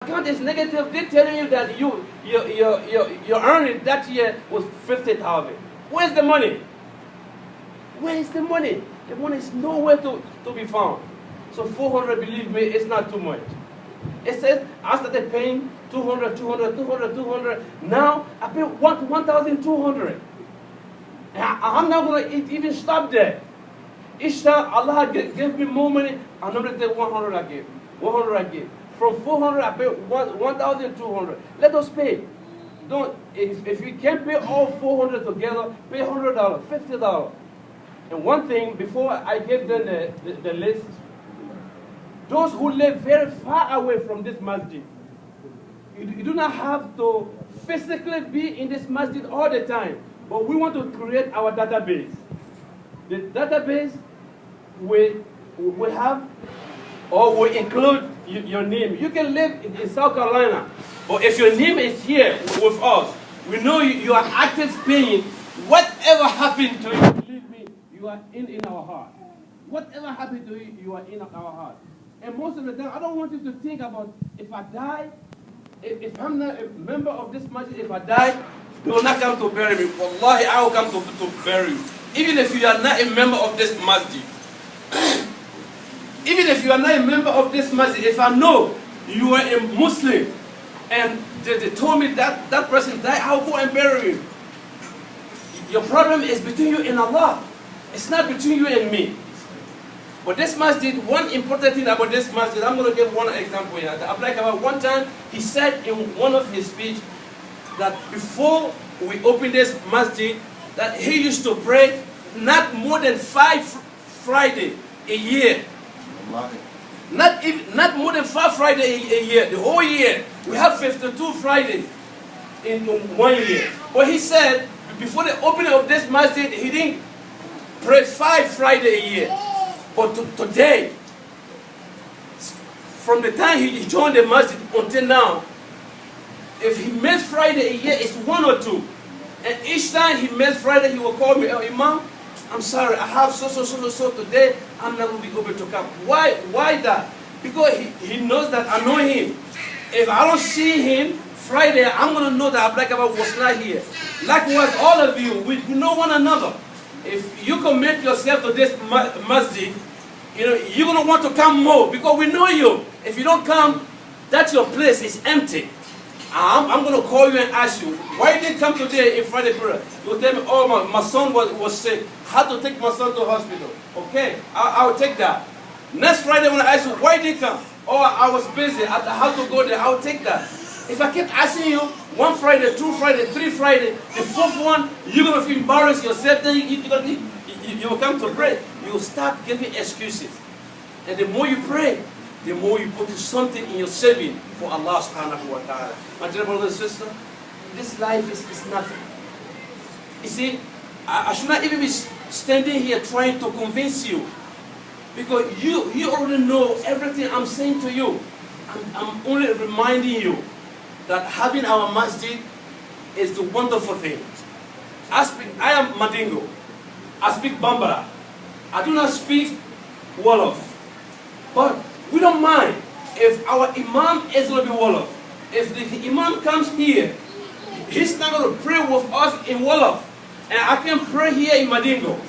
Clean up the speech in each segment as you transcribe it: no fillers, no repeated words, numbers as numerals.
account is negative, they're telling you that your earning that year was 50,000. Where's the money? Where is the money? The money is nowhere to be found. So 400, believe me, it's not too much. It says I started paying 200, 200, 200, 200. Now I pay 1,200. I'm not going to even stop there. Each time Allah gave me more money, I'm not going to take 100 I give. 100 I give. From 400 I pay 1,200. Let us pay. Don't, if you can't pay all 400 together, pay $100, $50. And one thing, before I gave them the list, those who live very far away from this masjid, you do not have to physically be in this masjid all the time, but we want to create our database. The database we have, or we include your name. You can live in South Carolina, but if your name is here with us, we know you are active paying. Whatever happened to you, believe me, you are in our heart. Whatever happened to you, you are in our heart. And most of the time, I don't want you to think about if I die, if I'm not a member of this masjid, if I die, they will not come to bury me. Wallahi, I will come to bury you. Even if you are not a member of this masjid. Even if you are not a member of this masjid, if I know you are a Muslim, and they told me that that person died, I will go and bury him. Your problem is between you and Allah. It's not between you and me. But this masjid, one important thing about this masjid, I'm going to give one example here. Like about one time, he said in one of his speech that before we opened this masjid, that he used to pray not more than 5 Fridays a year. Not more than 5 Fridays a year. The whole year. We have 52 Fridays in 1 year. But he said, before the opening of this masjid, he didn't pray 5 Fridays a year. But today, from the time he joined the masjid until now, if he missed Friday a year, it's 1 or 2. And each time he missed Friday, he will call me, oh, Imam, I'm sorry, I have so today, I'm not going to be able to come. Why that? Because he knows that I know him. If I don't see him Friday, I'm going to know that Abdul Kabab was not here. Likewise, all of you, we know one another. If you commit yourself to this masjid, you're going to want to come more because we know you. If you don't come, that your place is empty. I'm going to call you and ask you, why you didn't come today in Friday prayer? You tell me, oh, my son was sick. I had to take my son to the hospital. Okay, I'll take that. Next Friday when I ask you, why you didn't come? Oh, I was busy. I had to go there. I'll take that. If I keep asking you 1 Friday, 2 Friday, 3 Friday, the 4th one, you're going to embarrass yourself. Then you will come to pray. You will start giving excuses. And the more you pray, the more you put something in your saving for Allah subhanahu wa ta'ala. My dear brother and sister, this life is nothing. You see, I should not even be standing here trying to convince you. Because you already know everything I'm saying to you. I'm only reminding you that having our masjid is the wonderful thing. I am Madingo. I speak Bambara. I do not speak Wolof. But we don't mind if our Imam is going to be Wolof. If the Imam comes here, he's not going to pray with us in Wolof. And I can pray here in Madingo.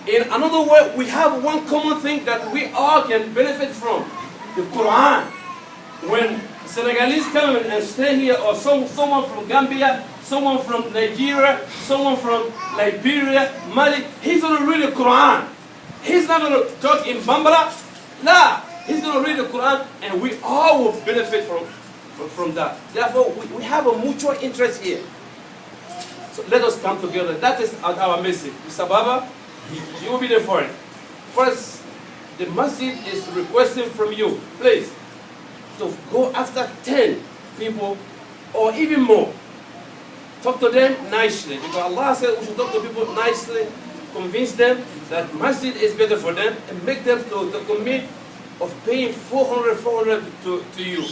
In another word, we have one common thing that we all can benefit from. The Quran. When Senegalese come and stay here, or someone from Gambia, someone from Nigeria, someone from Liberia, Mali, he's going to read the Quran. He's not going to talk in Bambara. Nah, he's going to read the Quran, and we all will benefit from that. Therefore, we have a mutual interest here. So let us come together. That is our message. Mr. Baba, you will be there for it. First, the masjid is requesting from you, please, to go after 10 people or even more. Talk to them nicely, because Allah said we should talk to people nicely, convince them that masjid is better for them, and make them to commit of paying 400 to you.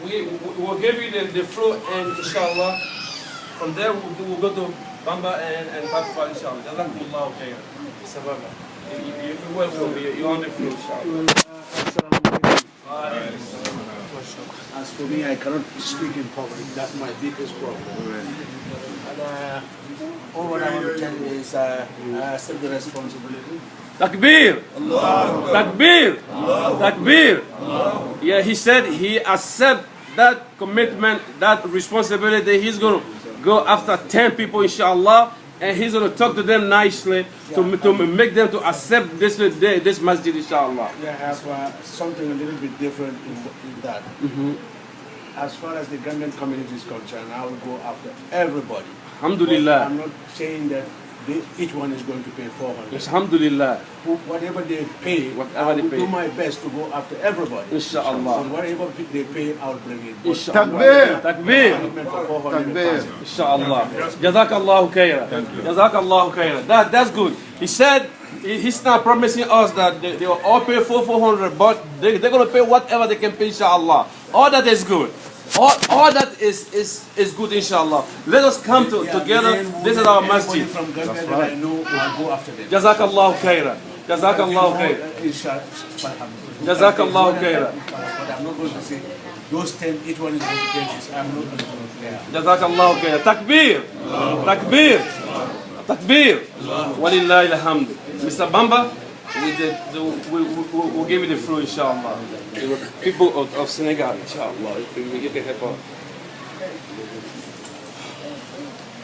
We will give you the floor, and inshallah, from there we'll go to Bamba and Pakistan, inshallah. Jazakumullahu khairan. Sababa. You're welcome. You're on the floor, inshallah. As for me, I cannot speak in public. That's my biggest problem. And all what I want to tell you is I accept the responsibility. Takbir! Takbir! Takbir! Yeah, he said he accept that commitment, that responsibility. He's going to go after 10 people, inshallah, and he's going to talk to them nicely to make them to accept this masjid, inshallah. Yeah, I have something a little bit different in that. As far as the Gambian community is concerned, I will go after everybody. Alhamdulillah. I'm not saying that each one is going to pay 400. Yes, alhamdulillah. Whatever they pay, I will do my best to go after everybody. Inshallah. And whatever they pay, I will bring it. Takbir! Takbir! Inshallah. Jazakallahu khairan. Jazakallahu khairan. That's good. He said he's not promising us that they will all pay 400, but they're going to pay whatever they can pay, inshallah. All that is good. All that is good, inshallah. Let us come together. This is our masjid. From Gambia that I know, I'll go after them. Jazakallahu khairan. Jazakallahu khairan. Jazakallahu khairan. But I'm not going to say those 10, each one is going to pay this. I'm not going to care. Jazakallahu khairan. Takbir. Takbir. Takbir. Walillahi alhamd. Mr. Bamba, we'll give you the floor, inshallah. People of Senegal, inshallah. We get the help out.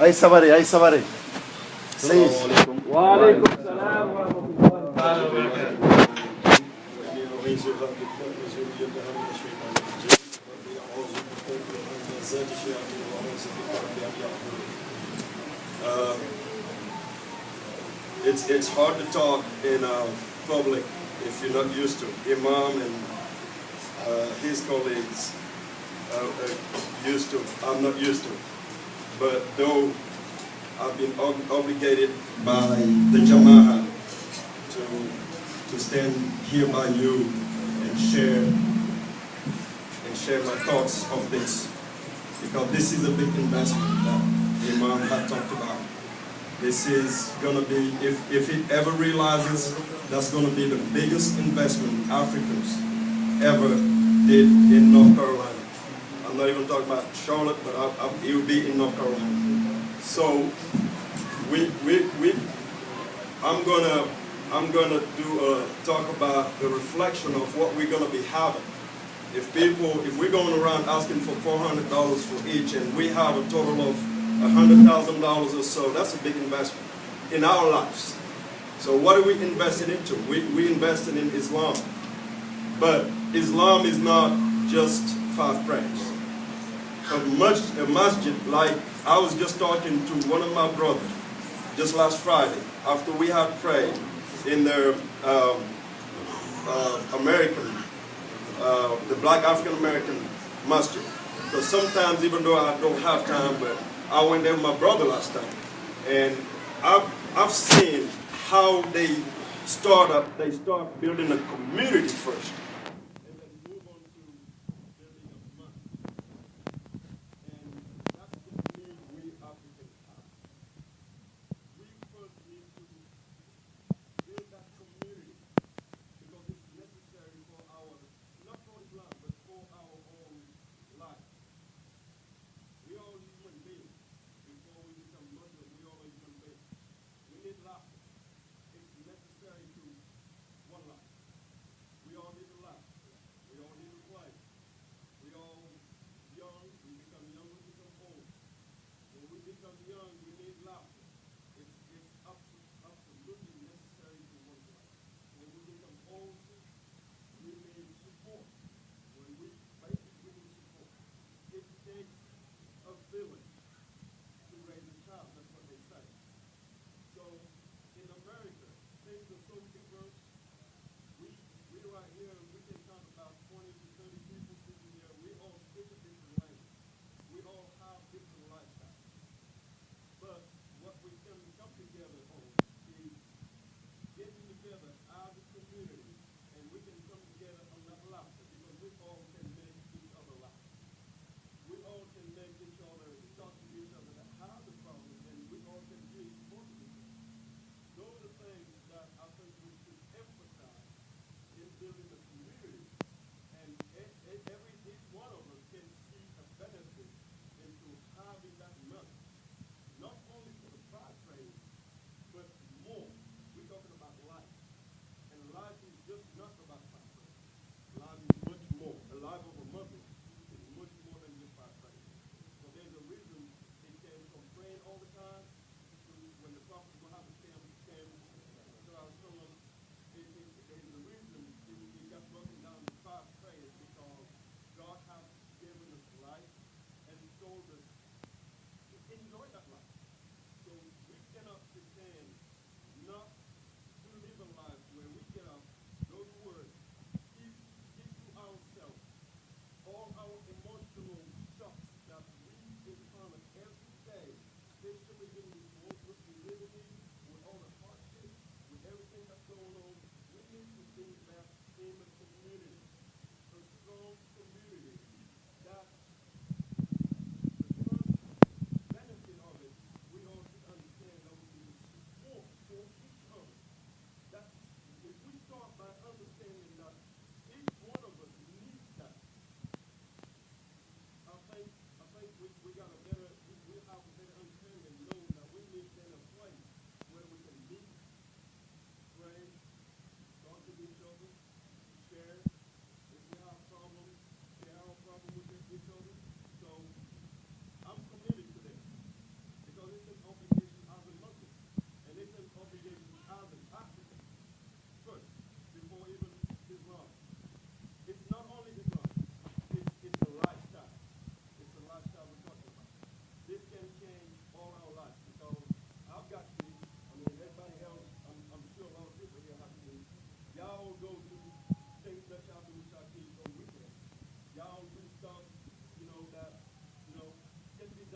Ay sabari. Please. Wa alaikum salam wa rahmatullahi. It's hard to talk in public if you're not used to. Imam and his colleagues used to. I'm not used to. But though I've been obligated by the Kamara to stand here by you and share my thoughts of this, because this is a big investment that Imam had talked about. This is going to be, if it ever realizes, that's going to be the biggest investment Africans ever did in North Carolina. I'm not even talking about Charlotte, but it will be in North Carolina. So I'm gonna talk about the reflection of what we're gonna be having. If we're going around asking for $400 for each, and we have a total of $100,000 or so, that's a big investment in our lives. So what are we investing into? We invested in Islam. But Islam is not just 5 prayers. A masjid, like I was just talking to one of my brothers just last Friday, after we had prayed in their the black African American masjid. Because sometimes, even though I don't have time, but I went there with my brother last time, and I've seen how they start building a community first, and then move on to building a mosque. And that's the need we Africans have. We first need to build that community, because it's necessary for our, not for Islam, but for our own life. We are all human beings. Before we become Muslim, we all are human beings. We need laughter. It's necessary to one life. We all need to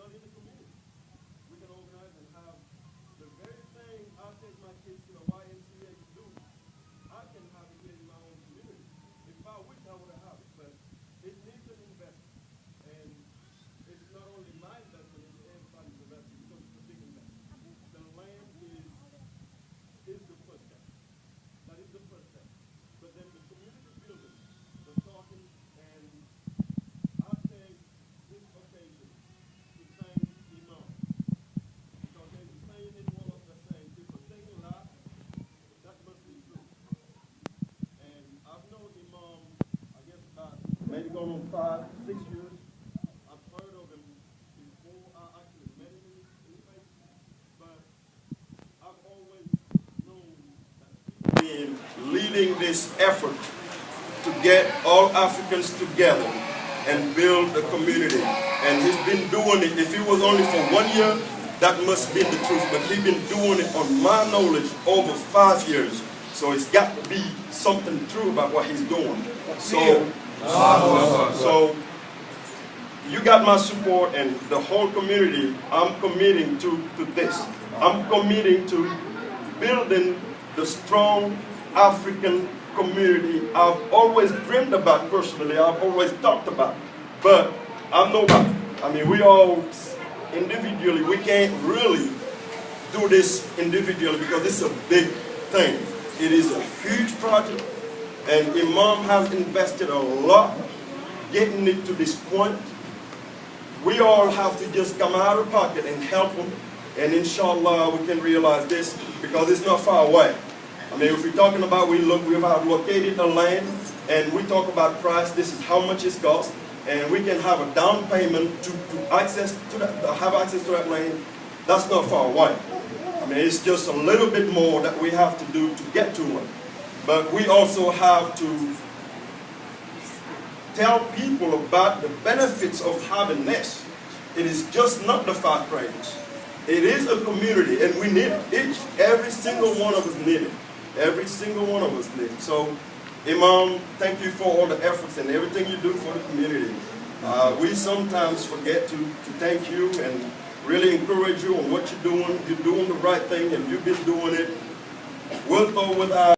everybody in the community. We can organize and have the very thing I take my kids to the YMCA to do. I can have it here in my own community. If I wish, I would have it, but it needs an investment. And it's not only my investment, it's everybody's investment because it's a big investment. The land is the first step. That is the first step. But then the community building, the talking, and I take this occasion to thank Imam. Because there's a saying in one of the saying, people take a lot, that must be true. And I've known Imam, I guess about maybe going on 5, 6 years. I've heard of him before I actually met him in the face. But I've always known that he's been leading this effort to get all Africans together and build a community. And he's been doing it. If it was only for 1 year, that must be the truth. But he's been doing it, on my knowledge, over 5 years. So it's got to be something true about what he's doing. So you got my support, and the whole community, I'm committing to this. I'm committing to building the strong African community I've always dreamed about personally, I've always talked about. But I'm nobody. I mean, we all individually, we can't really do this individually because it's a big thing. It is a huge project, and Imam has invested a lot getting it to this point. We all have to just come out of pocket and help them, and inshallah we can realize this because it's not far away. I mean, if we're talking about, we have located the land, and we talk about price, this is how much it costs, and we can have a down payment to have access to that land. That's not far away. I mean, it's just a little bit more that we have to do to get to it. But we also have to tell people about the benefits of having this. It is just not the 5 craters. It is a community, and we need it. Every single one of us need it. Every single one of us need it. So, Imam, thank you for all the efforts and everything you do for the community. We sometimes forget to thank you and really encourage you on what you're doing. You're doing the right thing, and you've been doing it with or without.